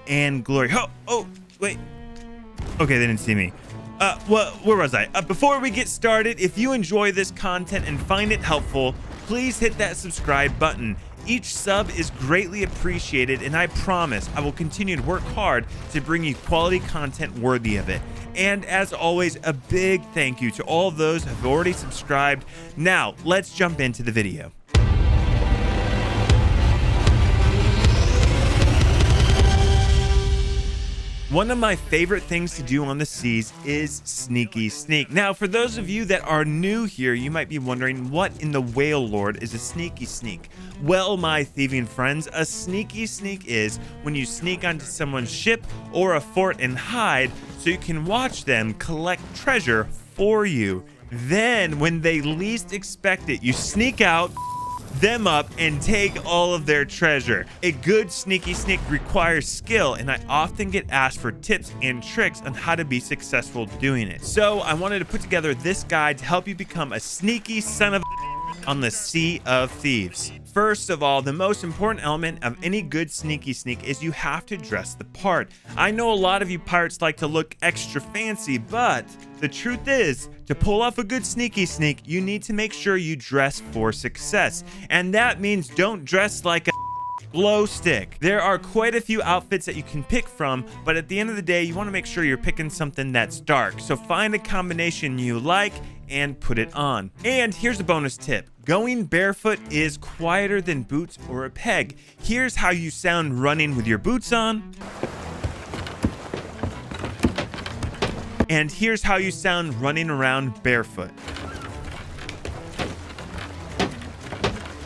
and glory. Oh, wait. Okay, they didn't see me. Well, where was I? Before we get started, if you enjoy this content and find it helpful, please hit that subscribe button. Each sub is greatly appreciated, and I promise I will continue to work hard to bring you quality content worthy of it. And as always, a big thank you to all those who have already subscribed. Now, let's jump into the video. One of my favorite things to do on the seas is sneaky sneak. Now, for those of you that are new here, you might be wondering what in the Whale Lord is a sneaky sneak. Well, my thieving friends, a sneaky sneak is when you sneak onto someone's ship or a fort and hide so you can watch them collect treasure for you. Then, when they least expect it, you sneak out, them up, and take all of their treasure. A good sneaky sneak requires skill, and I often get asked for tips and tricks on how to be successful doing it. So I wanted to put together this guide to help you become a sneaky son of a on the Sea of Thieves. First of all, the most important element of any good sneaky sneak is you have to dress the part. I know a lot of you pirates like to look extra fancy, but the truth is, to pull off a good sneaky sneak, you need to make sure you dress for success. And that means don't dress like a glow stick. There are quite a few outfits that you can pick from, but at the end of the day, you want to make sure you're picking something that's dark. So find a combination you like and put it on. And here's a bonus tip. Going barefoot is quieter than boots or a peg. Here's how you sound running with your boots on. And here's how you sound running around barefoot.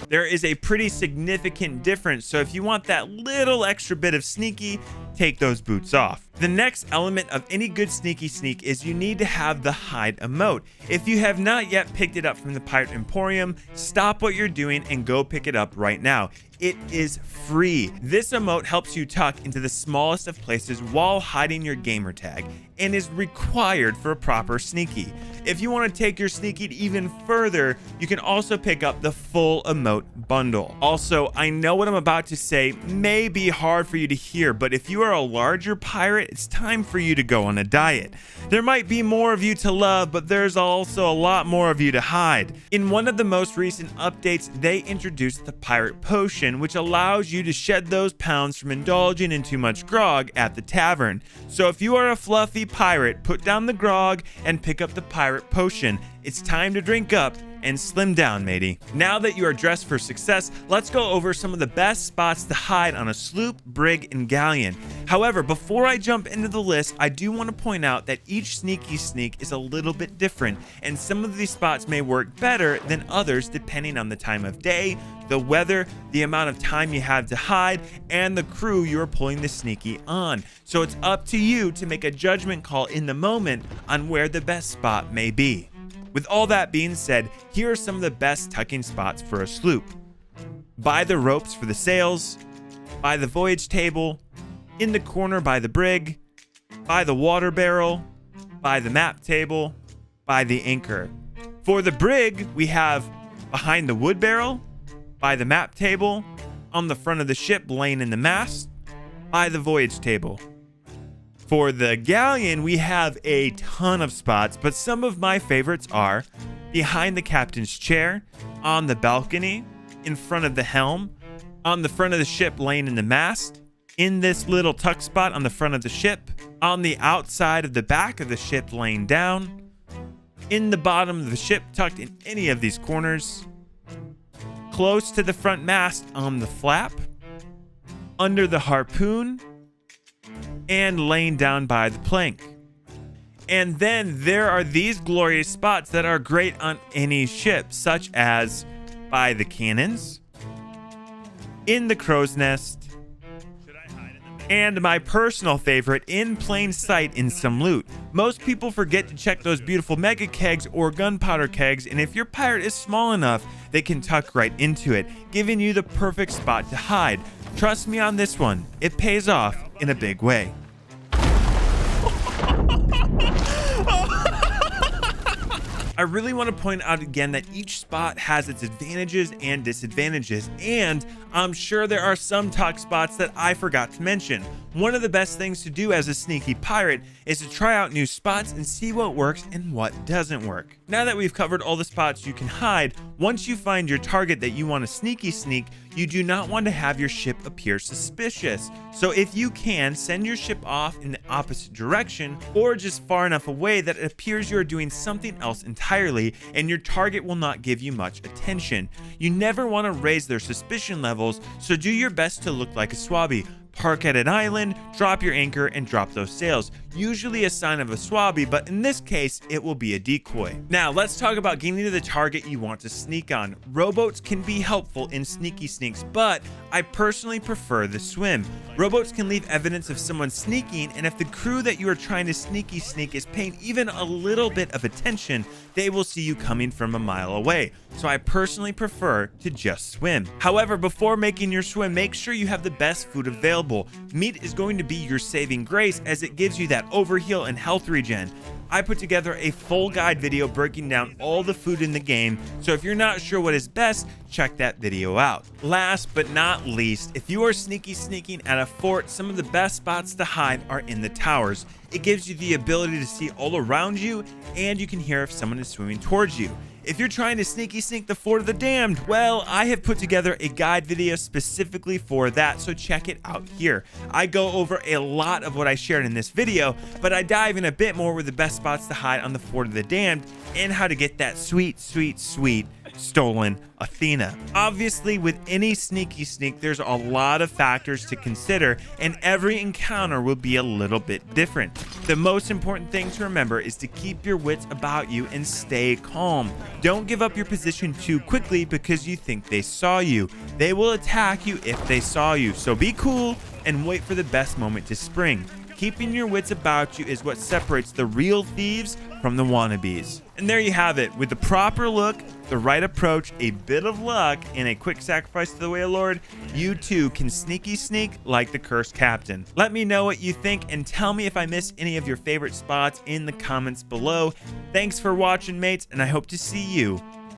There is a pretty significant difference, so if you want that little extra bit of sneaky, take those boots off. The next element of any good sneaky sneak is you need to have the hide emote. If you have not yet picked it up from the Pirate Emporium, stop what you're doing and go pick it up right now. It is free. This emote helps you tuck into the smallest of places while hiding your gamer tag and is required for a proper sneaky. If you want to take your sneaky even further, you can also pick up the full emote bundle. Also, I know what I'm about to say may be hard for you to hear, but if you are a larger pirate, it's time for you to go on a diet. There might be more of you to love, but there's also a lot more of you to hide. In one of the most recent updates, they introduced the Pirate Potion, which allows you to shed those pounds from indulging in too much grog at the tavern. So if you are a fluffy pirate, put down the grog and pick up the Pirate Potion. It's time to drink up and slim down, matey. Now that you are dressed for success, let's go over some of the best spots to hide on a sloop, brig, and galleon. However, before I jump into the list, I do want to point out that each sneaky sneak is a little bit different, and some of these spots may work better than others depending on the time of day, the weather, the amount of time you have to hide, and the crew you are pulling the sneaky on. So it's up to you to make a judgment call in the moment on where the best spot may be. With all that being said, here are some of the best tucking spots for a sloop. By the ropes for the sails, by the voyage table, in the corner by the brig, by the water barrel, by the map table, by the anchor. For the brig, we have behind the wood barrel, by the map table, on the front of the ship laying in the mast, by the voyage table. For the galleon, we have a ton of spots, but some of my favorites are behind the captain's chair, on the balcony, in front of the helm, on the front of the ship laying in the mast, in this little tuck spot on the front of the ship, on the outside of the back of the ship laying down, in the bottom of the ship tucked in any of these corners, close to the front mast on the flap, under the harpoon, and laying down by the plank. And then there are these glorious spots that are great on any ship, such as by the cannons, in the crow's nest, and my personal favorite, in plain sight in some loot. Most people forget to check those beautiful mega kegs or gunpowder kegs, and if your pirate is small enough, they can tuck right into it, giving you the perfect spot to hide. Trust me on this one, it pays off in a big way. I really want to point out again that each spot has its advantages and disadvantages, and I'm sure there are some talk spots that I forgot to mention. One of the best things to do as a sneaky pirate is to try out new spots and see what works and what doesn't work. Now that we've covered all the spots you can hide, once you find your target that you want to sneaky sneak, you do not want to have your ship appear suspicious. So if you can, send your ship off in the opposite direction or just far enough away that it appears you're doing something else entirely and your target will not give you much attention. You never want to raise their suspicion levels, so do your best to look like a swabby. Park at an island, drop your anchor, and drop those sails. Usually a sign of a swabby, but in this case, it will be a decoy. Now, let's talk about getting to the target you want to sneak on. Rowboats can be helpful in sneaky sneaks, but I personally prefer the swim. Rowboats can leave evidence of someone sneaking, and if the crew that you are trying to sneaky sneak is paying even a little bit of attention, they will see you coming from a mile away. So I personally prefer to just swim. However, before making your swim, make sure you have the best food available. Meat is going to be your saving grace as it gives you that overheal and health regen. I put together a full guide video breaking down all the food in the game, so if you're not sure what is best, check that video out. Last but not least, if you are sneaking at a fort, some of the best spots to hide are in the towers. It gives you the ability to see all around you, and you can hear if someone is swimming towards you. If you're trying to sneaky sneak the Fort of the Damned, well, I have put together a guide video specifically for that, so check it out here. I go over a lot of what I shared in this video, but I dive in a bit more with the best spots to hide on the Fort of the Damned and how to get that sweet stolen Athena. Obviously, with any sneaky sneak, there's a lot of factors to consider, and every encounter will be a little bit different. The most important thing to remember is to keep your wits about you and stay calm. Don't give up your position too quickly because you think they saw you. They will attack you if they saw you, so be cool and wait for the best moment to spring. Keeping your wits about you is what separates the real thieves from the wannabes. And there you have it. With the proper look, the right approach, a bit of luck, and a quick sacrifice to the Way of Lord, you too can sneaky sneak like the cursed captain. Let me know what you think and tell me if I missed any of your favorite spots in the comments below. Thanks for watching, mates, and I hope to see you